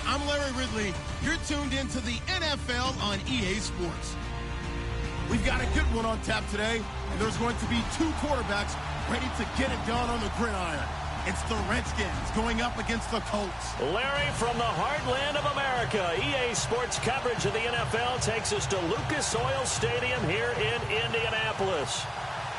I'm Larry Ridley. You're tuned into the NFL on EA Sports. We've got a good one on tap today, and there's going to be two quarterbacks ready to get it done on the gridiron. It's the Redskins going up against the Colts. Larry, from the heartland of America, EA Sports coverage of the NFL takes us to Lucas Oil Stadium here in Indianapolis.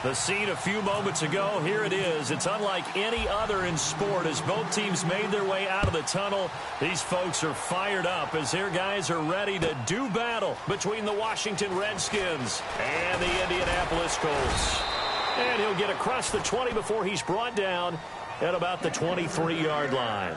The scene a few moments ago, here it is. It's unlike any other in sport as both teams made their way out of the tunnel. These folks are fired up as their guys are ready to do battle between the Washington Redskins and the Indianapolis Colts. And he'll get across the 20 before he's brought down at about the 23-yard line.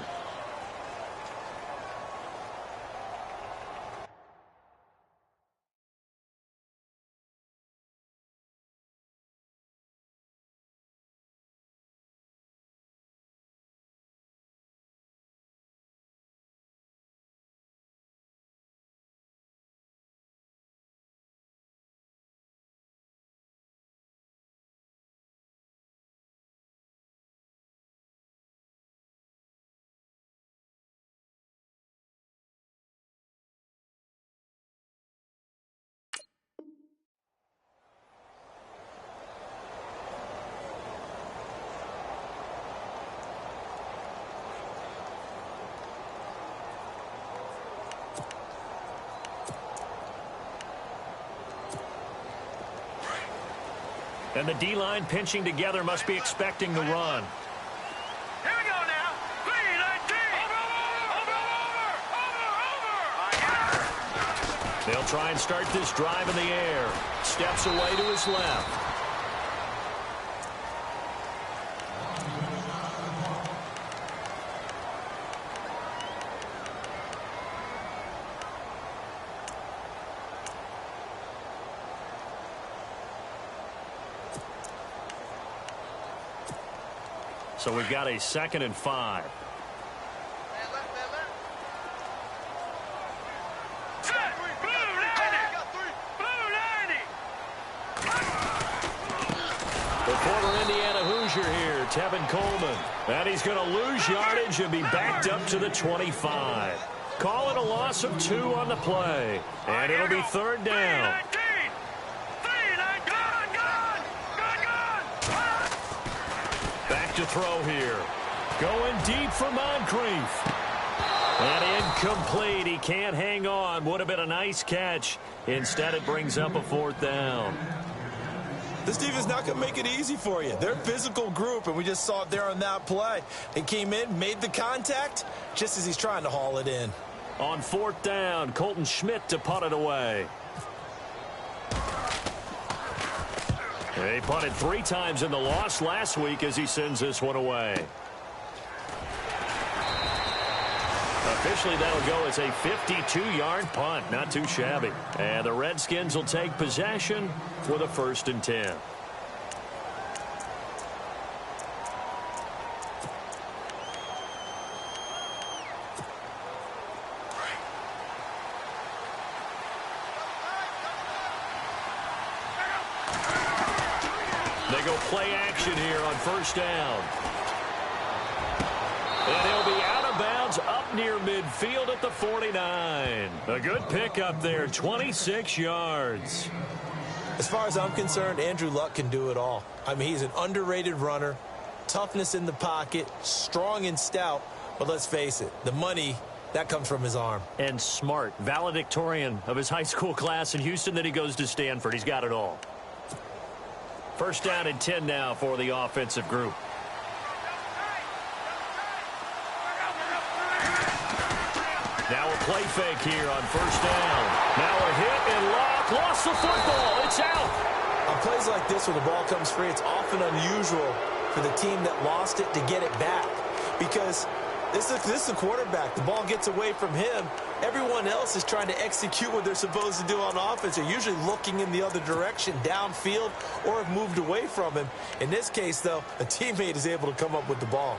And the D-line pinching together must be expecting the run. Here we go now. 3-19. Over. They'll try and start this drive in the air. Steps away to his left. So we've got a 2nd and 5. The former Indiana Hoosier here, Tevin Coleman. And he's going to lose yardage and be backed up to the 25. Call it a loss of 2 on the play. And it'll be 3rd down. To throw here. Going deep for Moncrief. And incomplete. He can't hang on. Would have been a nice catch. Instead, it brings up a 4th down. This defense not going to make it easy for you. They're a physical group, and we just saw it there on that play. They came in, made the contact, just as he's trying to haul it in. On 4th down, Colton Schmidt to punt it away. They punted 3 times in the loss last week as he sends this one away. Officially, that'll go as a 52-yard punt. Not too shabby. And the Redskins will take possession with a 1st and 10. They go play action here on 1st down. And he'll be out of bounds up near midfield at the 49. A good pickup there, 26 yards. As far as I'm concerned, Andrew Luck can do it all. I mean, he's an underrated runner, toughness in the pocket, strong and stout, but let's face it, the money, that comes from his arm. And smart, valedictorian of his high school class in Houston, then he goes to Stanford. He's got it all. First down and 10 now for the offensive group. Now a play fake here on first down. Now a hit and Luck lost the football. It's out. On plays like this, when the ball comes free, it's often unusual for the team that lost it to get it back. Because this is the quarterback. The ball gets away from him. Everyone else is trying to execute what they're supposed to do on offense. They're usually looking in the other direction, downfield, or have moved away from him. In this case, though, a teammate is able to come up with the ball.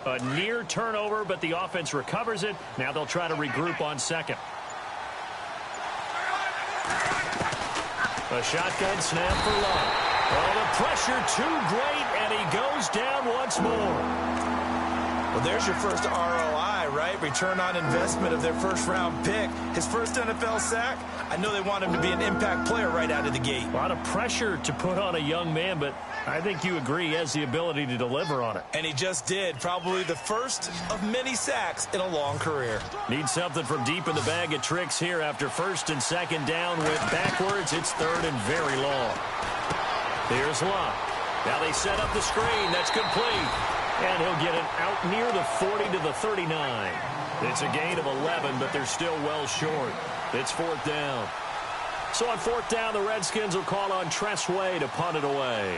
A near turnover, but the offense recovers it. Now they'll try to regroup on second. A shotgun snap for Luck. Oh, the pressure too great, and he goes down once more. Well, there's your first ROI, right? Return on investment of their first-round pick. His first NFL sack, I know they want him to be an impact player right out of the gate. A lot of pressure to put on a young man, but I think you agree he has the ability to deliver on it. And he just did. Probably the first of many sacks in a long career. Need something from deep in the bag of tricks here after first and second down. Went backwards. It's third and very long. Here's Luck. Now they set up the screen. That's complete. And he'll get it out near the 40 to the 39. It's a gain of 11, but they're still well short. It's fourth down. So on fourth down, the Redskins will call on Tress Way to punt it away.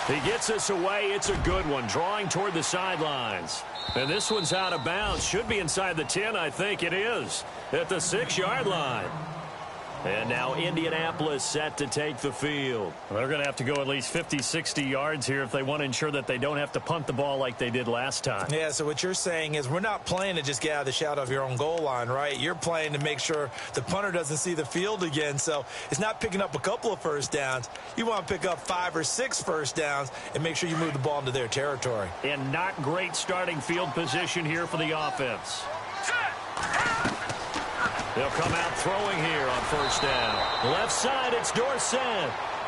He gets us away. It's a good one, drawing toward the sidelines. And this one's out of bounds. Should be inside the 10, I think it is, at the 6-yard line. And now Indianapolis set to take the field. They're going to have to go at least 50, 60 yards here if they want to ensure that they don't have to punt the ball like they did last time. Yeah, so what you're saying is we're not playing to just get out of the shadow of your own goal line, right? You're playing to make sure the punter doesn't see the field again. So it's not picking up a couple of first downs. You want to pick up 5 or 6 first downs and make sure you move the ball into their territory. And not great starting field position here for the offense. They'll come out throwing here on first down. Left side, it's Dorsett.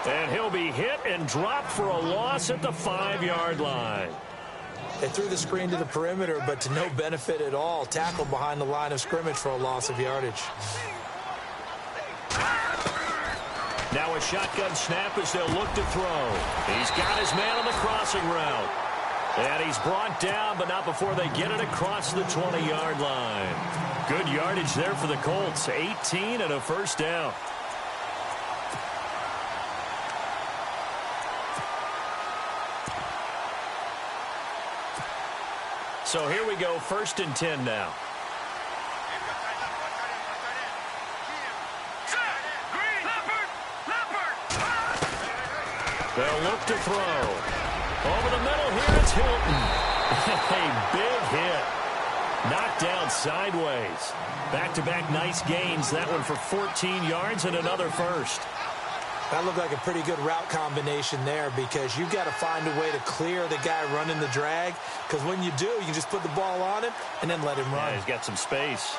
And he'll be hit and dropped for a loss at the 5-yard line. They threw the screen to the perimeter, but to no benefit at all. Tackled behind the line of scrimmage for a loss of yardage. Now a shotgun snap as they'll look to throw. He's got his man on the crossing route. And he's brought down, but not before they get it across the 20-yard line. Good yardage there for the Colts. 18 and a first down. So here we go, first and 10 now. They'll look to throw. Over the middle here, it's Hilton. A big hit. Knocked down sideways. Back-to-back nice gains. That one for 14 yards and another first. That looked like a pretty good route combination there because you've got to find a way to clear the guy running the drag, because when you do, you can just put the ball on him and then let him run. Yeah, he's got some space.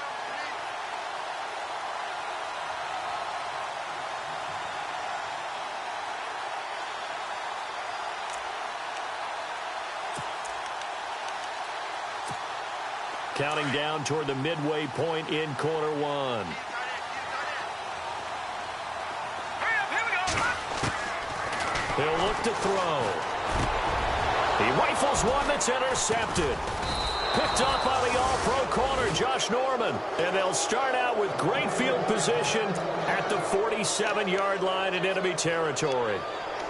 Counting down toward the midway point in quarter one. They'll look to throw. He rifles one that's intercepted. Picked up by the all-pro corner, Josh Norman. And they'll start out with great field position at the 47-yard line in enemy territory.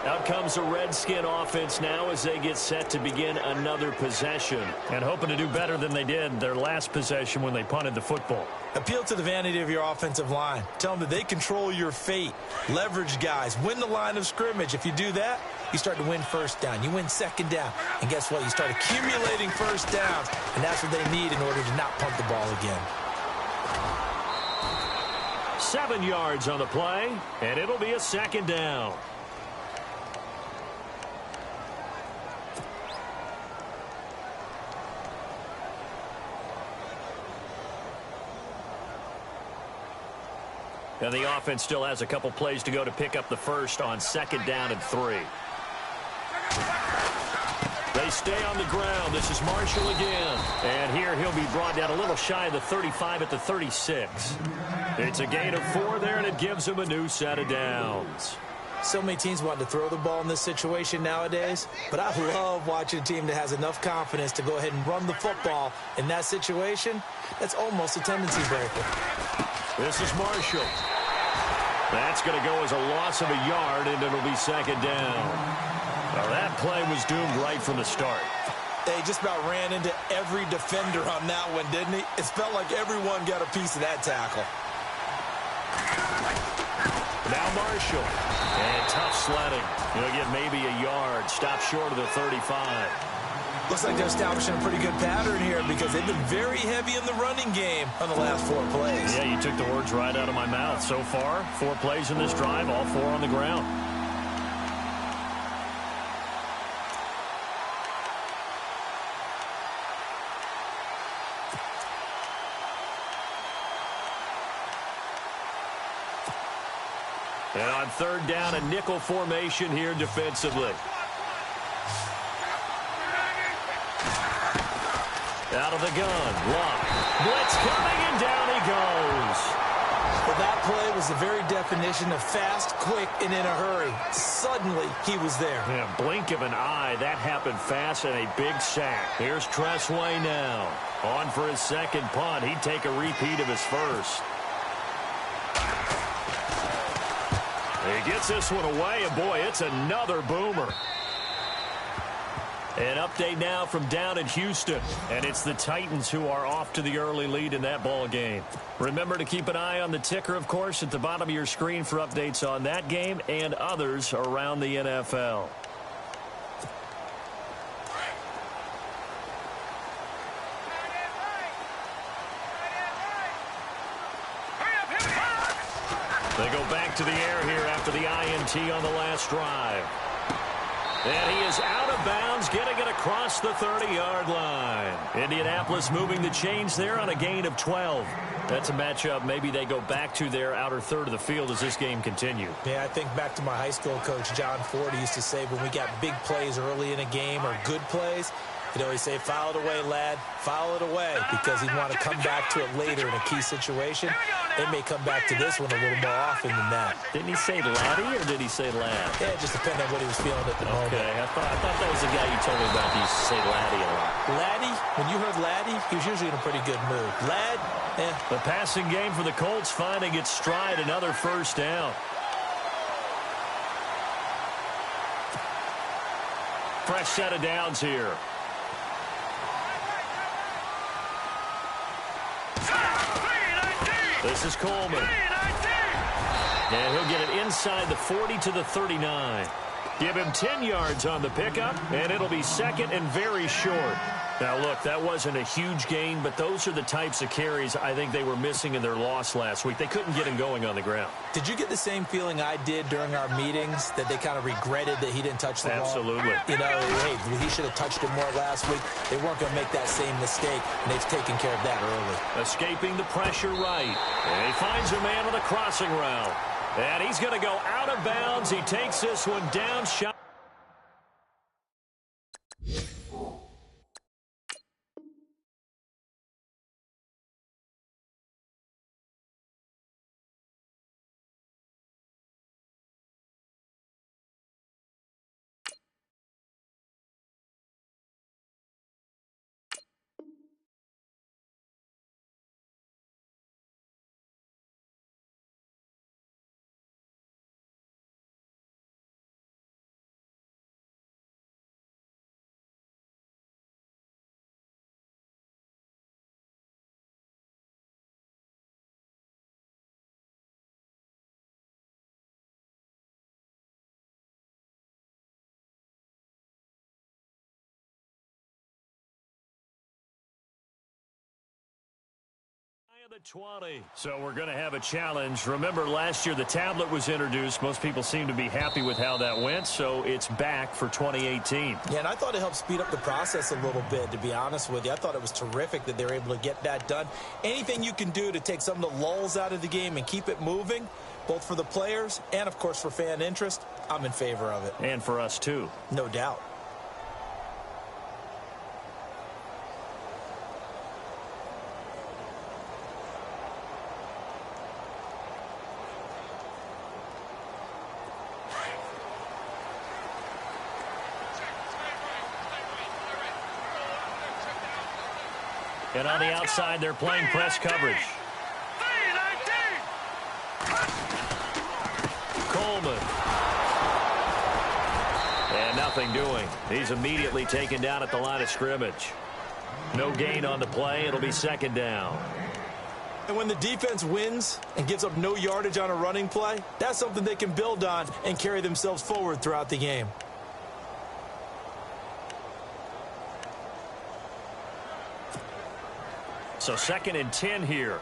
Out comes the Redskin offense now as they get set to begin another possession. And hoping to do better than they did their last possession when they punted the football. Appeal to the vanity of your offensive line. Tell them that they control your fate. Leverage guys. Win the line of scrimmage. If you do that, you start to win first down. You win second down. And guess what? You start accumulating first downs. And that's what they need in order to not punt the ball again. 7 yards on the play. And it'll be a second down. And the offense still has a couple plays to go to pick up the first on 2nd down and 3. They stay on the ground. This is Marshall again. And here he'll be brought down a little shy of the 35 at the 36. It's a gain of 4 there, and it gives him a new set of downs. So many teams want to throw the ball in this situation nowadays, but I love watching a team that has enough confidence to go ahead and run the football. In that situation, that's almost a tendency breaker. This is Marshall. That's going to go as a loss of a yard, and it'll be 2nd down. Well, that play was doomed right from the start. They just about ran into every defender on that one, didn't he? It felt like everyone got a piece of that tackle. Now Marshall. And tough sledding. He'll get maybe a yard. Stop short of the 35. Looks like they're establishing a pretty good pattern here because they've been very heavy in the running game on the last 4 plays. Yeah, you took the words right out of my mouth. So far, 4 plays in this drive, all 4 on the ground. And on 3rd down, a nickel formation here defensively. Out of the gun, Luck. Blitz coming, and down he goes. Well, that play was the very definition of fast, quick, and in a hurry. Suddenly, he was there. Yeah, blink of an eye. That happened fast, and a big sack. Here's Tressway now. On for his 2nd punt. He'd take a repeat of his first. He gets this one away, and boy, it's another boomer. An update now from down in Houston, and it's the Titans who are off to the early lead in that ball game. Remember to keep an eye on the ticker, of course, at the bottom of your screen for updates on that game and others around the NFL. They go back to the air here after the INT on the last drive. And he is out of bounds, getting it across the 30-yard line. Indianapolis moving the chains there on a gain of 12. That's a matchup maybe they go back to their outer third of the field as this game continues. Yeah, I think back to my high school coach, John Ford. He used to say when we got big plays early in a game or good plays, he'd always say, foul it away, lad, foul it away, because he'd want to come back to it later in a key situation. They may come back to this one a little more often than that. Didn't he say laddie or did he say lad? Yeah, it just depended on what he was feeling at the moment. Okay, I thought that was the guy you told me about. He used to say laddie a lot. Laddie, when you heard laddie, he was usually in a pretty good mood. Lad, eh. The passing game for the Colts finding its stride, another 1st down. Fresh set of downs here. This is Coleman. And he'll get it inside the 40 to the 39. Give him 10 yards on the pickup, and it'll be 2nd and very short. Now, look, that wasn't a huge gain, but those are the types of carries I think they were missing in their loss last week. They couldn't get him going on the ground. Did you get the same feeling I did during our meetings, that they kind of regretted that he didn't touch the ball? Absolutely. You know, hey, he should have touched it more last week. They weren't going to make that same mistake, and they've taken care of that early. Escaping the pressure right. And he finds a man on the crossing route. And he's going to go out of bounds. He takes this one down shot. of the 20. So we're going to have a challenge. Remember, last year the tablet was introduced. Most people seem to be happy with how that went, so it's back for 2018. Yeah, and I thought it helped speed up the process a little bit, to be honest with you. I thought it was terrific that they were able to get that done. Anything you can do to take some of the lulls out of the game and keep it moving, both for the players and, of course, for fan interest, I'm in favor of it. And for us, too. No doubt. And on the outside, they're playing press coverage. Coleman. And nothing doing. He's immediately taken down at the line of scrimmage. No gain on the play. It'll be second down. And when the defense wins and gives up no yardage on a running play, that's something they can build on and carry themselves forward throughout the game. So 2nd and 10 here.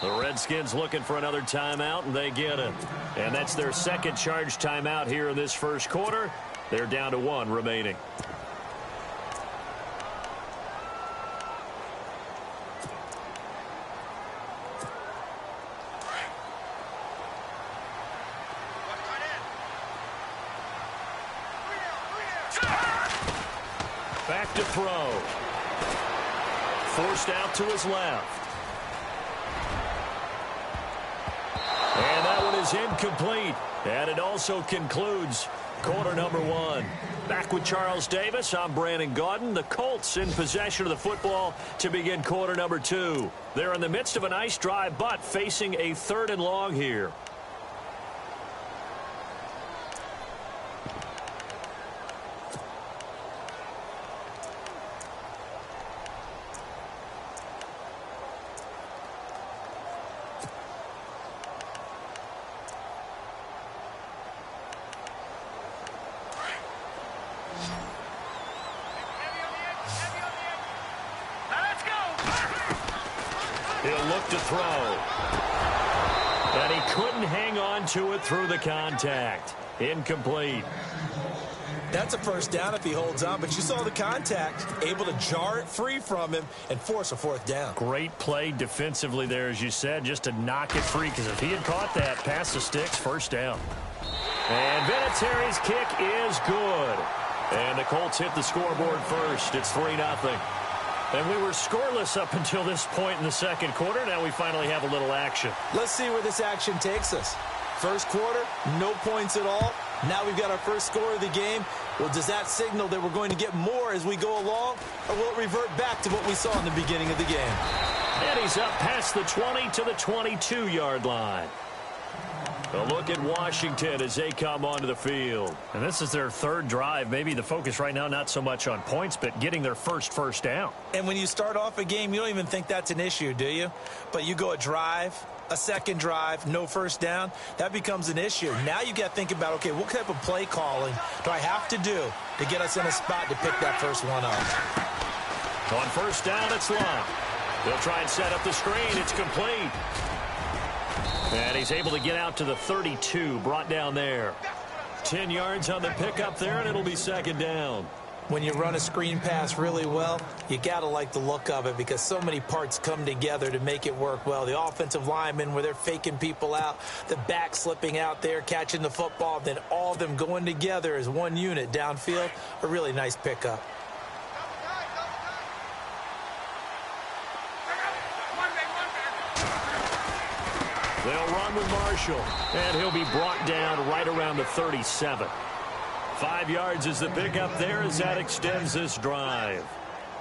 The Redskins looking for another timeout, and they get it. And that's their second charge timeout here in this first quarter. They're down to 1 remaining. Back to throw. Forced out to his left. And that one is incomplete. And it also concludes quarter number 1. Back with Charles Davis, I'm Brandon Gaudin. The Colts in possession of the football to begin quarter number 2. They're in the midst of a nice drive, but facing a 3rd and long here. He'll look to throw. And he couldn't hang on to it through the contact. Incomplete. That's a first down if he holds on, but you saw the contact, able to jar it free from him and force a 4th down. Great play defensively there, as you said, just to knock it free, because if he had caught that, past the sticks, first down. And Vinatieri's kick is good. And the Colts hit the scoreboard first. It's 3-0. And we were scoreless up until this point in the second quarter. Now we finally have a little action. Let's see where this action takes us. First quarter, no points at all. Now we've got our first score of the game. Well, does that signal that we're going to get more as we go along? Or will it revert back to what we saw in the beginning of the game? And he's up past the 20 to the 22-yard line. A look at Washington as they come onto the field. And this is their 3rd drive. Maybe the focus right now not so much on points, but getting their first down. And when you start off a game, you don't even think that's an issue, do you? But you go a drive, a second drive, no first down, that becomes an issue. Now you got to think about, okay, what type of play calling do I have to do to get us in a spot to pick that first one up? On first down, it's Love. They'll try and set up the screen. It's complete. And he's able to get out to the 32, brought down there. 10 yards on the pickup there, and it'll be second down. When you run a screen pass really well, you got to like the look of it because so many parts come together to make it work well. The offensive linemen, where they're faking people out, the back slipping out there, catching the football, then all of them going together as one unit downfield. A really nice pickup. They'll run with Marshall, and he'll be brought down right around the 37. 5 yards is the pickup there as that extends this drive.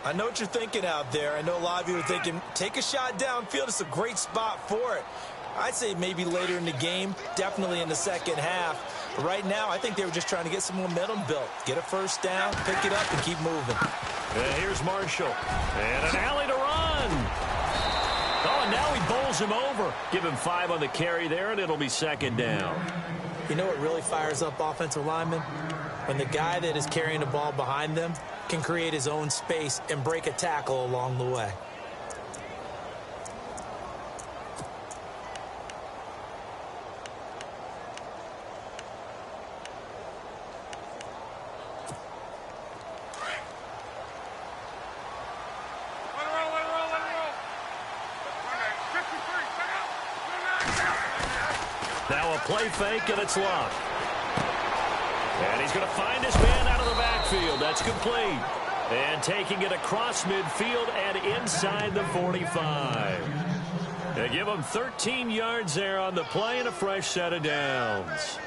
I know what you're thinking out there. I know a lot of you are thinking, take a shot downfield. It's a great spot for it. I'd say maybe later in the game, definitely in the second half. But right now, I think they were just trying to get some momentum built. Get a first down, pick it up, and keep moving. And here's Marshall. And an alley to run. Oh, and now he bowls him over. Give him 5 on the carry there, and it'll be second down. You know what really fires up offensive linemen? When the guy that is carrying the ball behind them can create his own space and break a tackle along the way. Now a play fake, and it's locked. And he's going to find his man out of the backfield. That's complete. And taking it across midfield and inside the 45. They give him 13 yards there on the play and a fresh set of downs.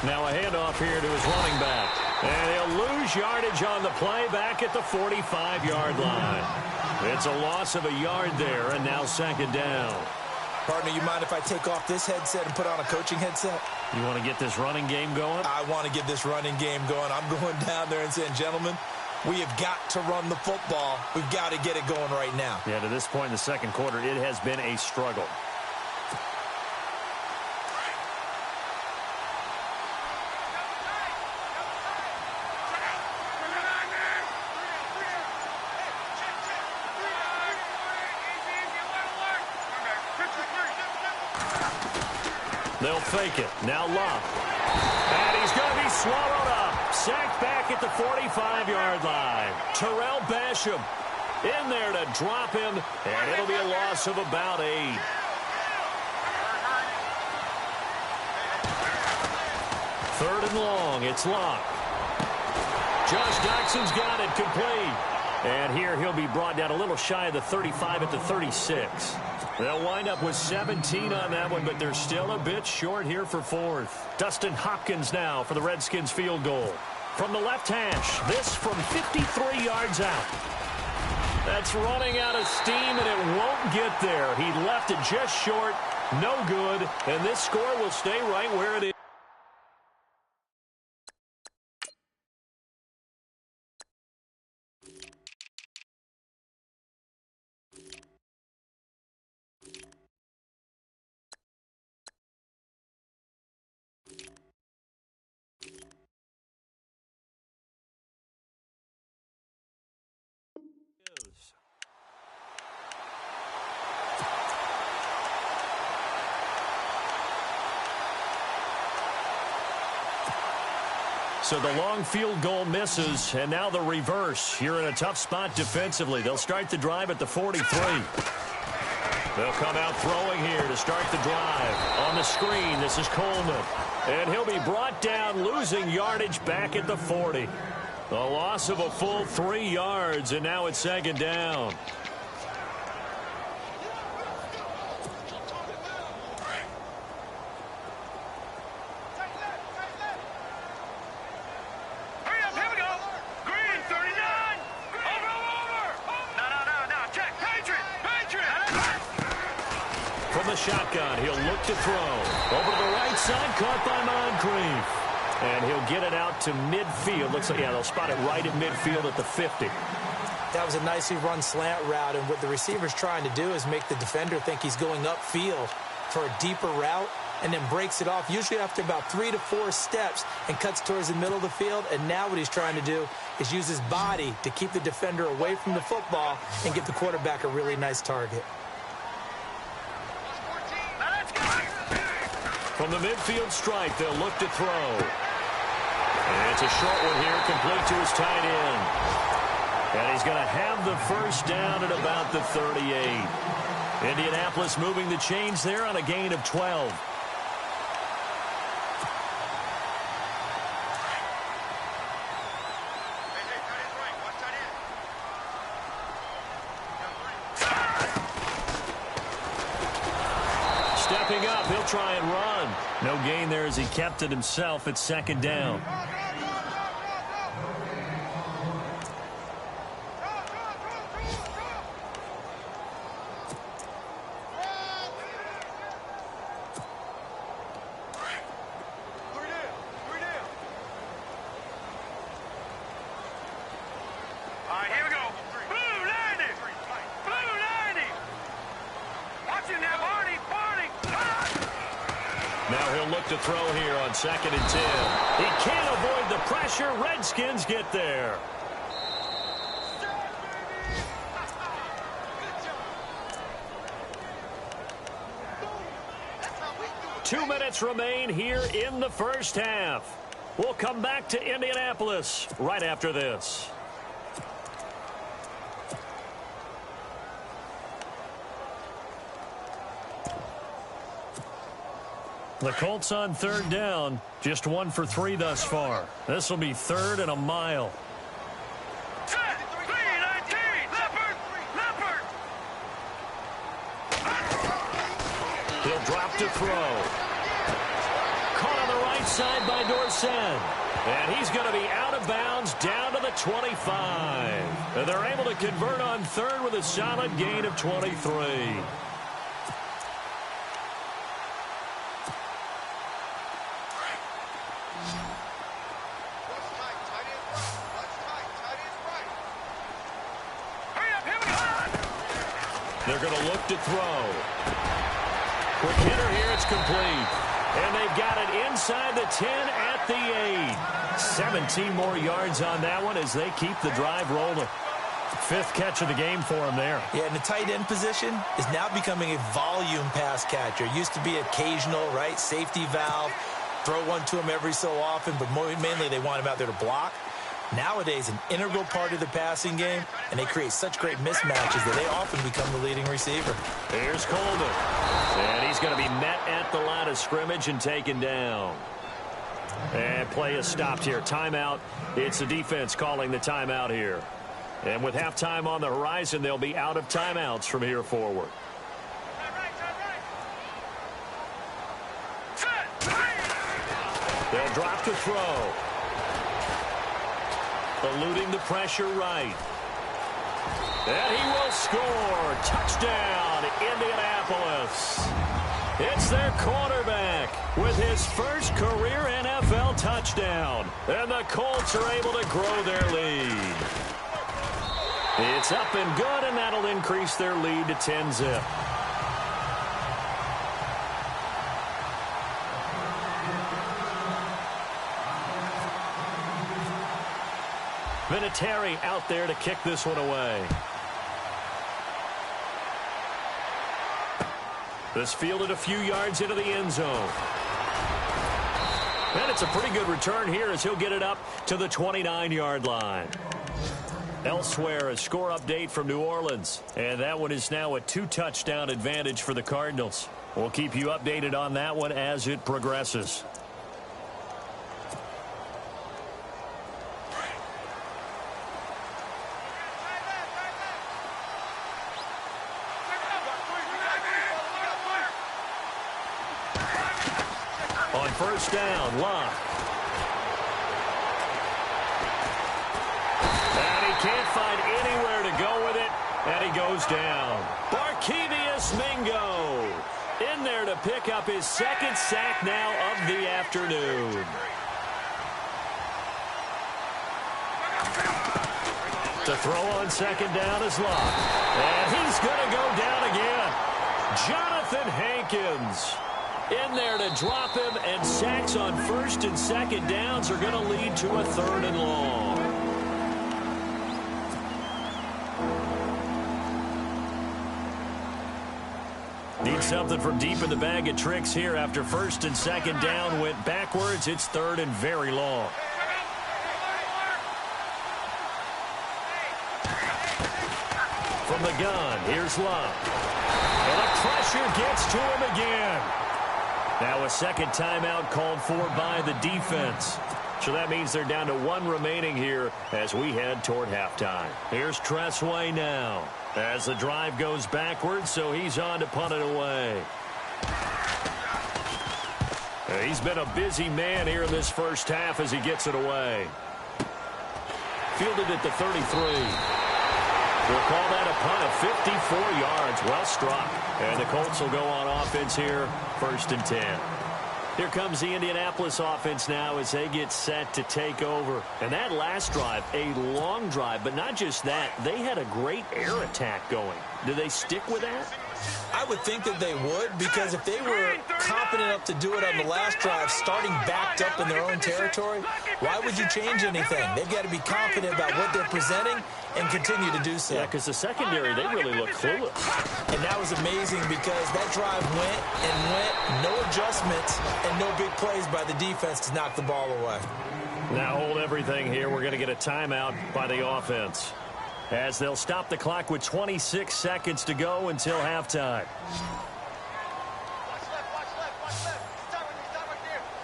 Now a handoff here to his running back. And he'll lose yardage on the play back at the 45-yard line. It's a loss of a yard there, and now second down. Partner, you mind if I take off this headset and put on a coaching headset? You want to get this running game going? I want to get this running game going. I'm going down there and saying, gentlemen, we have got to run the football. We've got to get it going right now. Yeah, to this point in the second quarter, it has been a struggle. They'll fake it. Now Locke. And he's going to be swallowed up. Sacked back at the 45-yard line. Terrell Basham in there to drop him. And it'll be a loss of about 8. Third and long. It's Locke. Josh Doxson's got it complete. And here he'll be brought down a little shy of the 35 at the 36. They'll wind up with 17 on that one, but they're still a bit short here for fourth. Dustin Hopkins now for the Redskins field goal. From the left hash, this from 53 yards out. That's running out of steam, and it won't get there. He left it just short, no good, and this score will stay right where it is. So the long field goal misses, and now the reverse. You're in a tough spot defensively. They'll start the drive at the 43. They'll come out throwing here to start the drive. On the screen, this is Coleman. And he'll be brought down, losing yardage back at the 40. A loss of a full 3 yards, and now it's second down. Shotgun. He'll look to throw. Over to the right side, caught by Moncrief. And he'll get it out to midfield. Looks like, yeah, they'll spot it right at midfield at the 50. That was a nicely run slant route, and what the receiver's trying to do is make the defender think he's going upfield for a deeper route, and then breaks it off, usually after about 3 to 4 steps, and cuts towards the middle of the field. And now what he's trying to do is use his body to keep the defender away from the football and get the quarterback a really nice target. From the midfield stripe, they'll look to throw. And it's a short one here, complete to his tight end. And he's going to have the first down at about the 38. Indianapolis moving the chains there on a gain of 12. Stepping up, he'll try and run. No gain there as he kept it himself at second down. Now he'll look to throw here on 2nd and 10. He can't avoid the pressure. Redskins get there. 2 minutes remain here in the first half. We'll come back to Indianapolis right after this. The Colts on 3rd down, just 1 for 3 thus far. This will be 3rd and a mile. He'll drop to throw. Caught on the right side by Dorsett. And he's going to be out of bounds down to the 25. And they're able to convert on 3rd with a solid gain of 23. They're going to look to throw. Quick hitter here, it's complete. And they've got it inside the 10 at the 8. 17 more yards on that one as they keep the drive rolling. 5th catch of the game for him there. Yeah, and the tight end position is now becoming a volume pass catcher. Used to be occasional, right? Safety valve. Throw one to him every so often, but mainly they want him out there to block. Nowadays, an integral part of the passing game, and they create such great mismatches that they often become the leading receiver. Here's Coleman. And he's going to be met at the line of scrimmage and taken down. And play is stopped here. Timeout. It's the defense calling the timeout here. And with halftime on the horizon, they'll be out of timeouts from here forward. They'll drop to throw. Eluding the pressure right. And he will score. Touchdown, Indianapolis. It's their quarterback with his first career NFL touchdown. And the Colts are able to grow their lead. It's up and good, and that'll increase their lead to 10-zip. Vinatieri out there to kick this one away. This fielded a few yards into the end zone. And it's a pretty good return here as he'll get it up to the 29-yard line. Elsewhere, a score update from New Orleans. And that one is now a 2-touchdown advantage for the Cardinals. We'll keep you updated on that one as it progresses. On 1st down, Locke. And he can't find anywhere to go with it, and he goes down. Barkevious Mingo in there to pick up his 2nd sack now of the afternoon. To throw on 2nd down is Locke. And he's going to go down again. Jonathan Hankins in there to drop him, and sacks on 1st and 2nd downs are going to lead to a 3rd and long. Need something from deep in the bag of tricks here after 1st and 2nd down went backwards. It's 3rd and very long. From the gun, here's Locke. And the pressure gets to him again. Now a 2nd timeout called for by the defense. So that means they're down to 1 remaining here as we head toward halftime. Here's Tressway now as the drive goes backwards, so he's on to punt it away. He's been a busy man here in this first half as he gets it away. Fielded at the 33. We'll call that a punt of 54 yards. Well struck. And the Colts will go on offense here, 1st and 10. Here comes the Indianapolis offense now as they get set to take over. And that last drive, a long drive, but not just that. They had a great air attack going. Do they stick with that? I would think that they would, because if they were confident enough to do it on the last drive, starting backed up in their own territory, why would you change anything? They've got to be confident about what they're presenting and continue to do so. Yeah, because the secondary, they really look clueless. And that was amazing because that drive went and went, no adjustments and no big plays by the defense to knock the ball away. Now hold everything here. We're going to get a timeout by the offense, as they'll stop the clock with 26 seconds to go until halftime.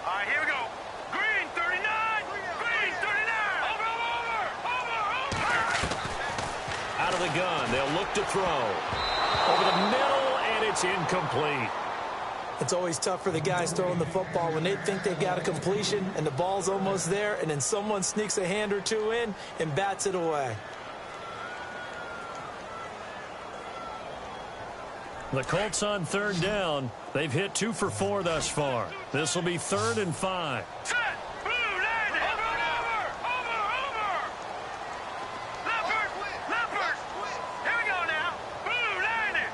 All right, here we go. Green 39. Green 39. Over. Out of the gun, they'll look to throw. Over the middle, and it's incomplete. It's always tough for the guys throwing the football when they think they've got a completion and the ball's almost there, and then someone sneaks a hand or two in and bats it away. The Colts on third down. They've hit 2 for 4 thus far. This will be 3rd and 5. Set. Blue, landing. Over. Leopard. Here we go now. Blue, landing.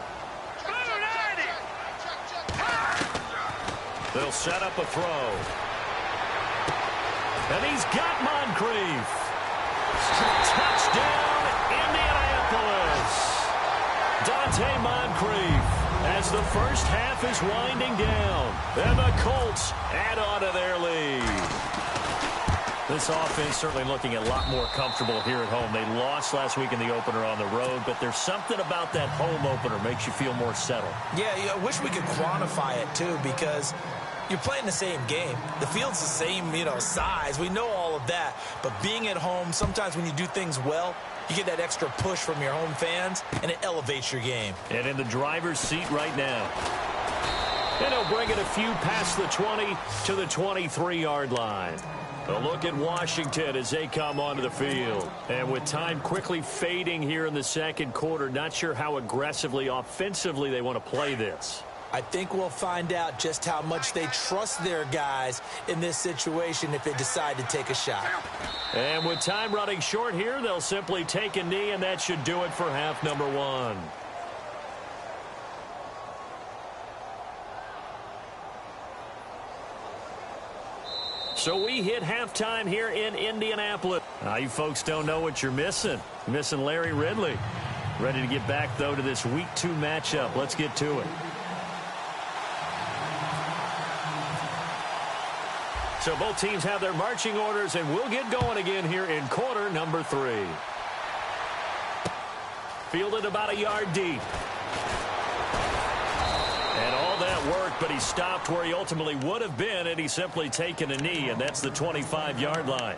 They'll set up a throw. And he's got Moncrief. Touchdown, Indianapolis. Dante Moncrief, as the first half is winding down, and the Colts add on to their lead. This offense certainly looking a lot more comfortable here at home. They lost last week in the opener on the road, but there's something about that home opener makes you feel more settled. Yeah, I wish we could quantify it, too, because you're playing the same game. The field's the same, size. We know all of that. But being at home, sometimes when you do things well, you get that extra push from your home fans, and it elevates your game. And in the driver's seat right now. And he'll bring it a few past the 20 to the 23-yard line. A look at Washington as they come onto the field. And with time quickly fading here in the second quarter, not sure how aggressively, offensively they want to play this. I think we'll find out just how much they trust their guys in this situation if they decide to take a shot. And with time running short here, they'll simply take a knee, and that should do it for half number 1. So we hit halftime here in Indianapolis. Now, you folks don't know what you're missing. You're missing Larry Ridley. Ready to get back, though, to this Week 2 matchup. Let's get to it. So both teams have their marching orders, and we'll get going again here in quarter number 3. Fielded about a yard deep. And all that worked, but he stopped where he ultimately would have been, and he's simply taken a knee, and that's the 25-yard line.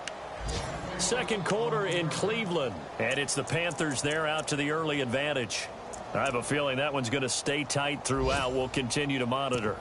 Second quarter in Cleveland, and it's the Panthers there out to the early advantage. I have a feeling that one's going to stay tight throughout. We'll continue to monitor.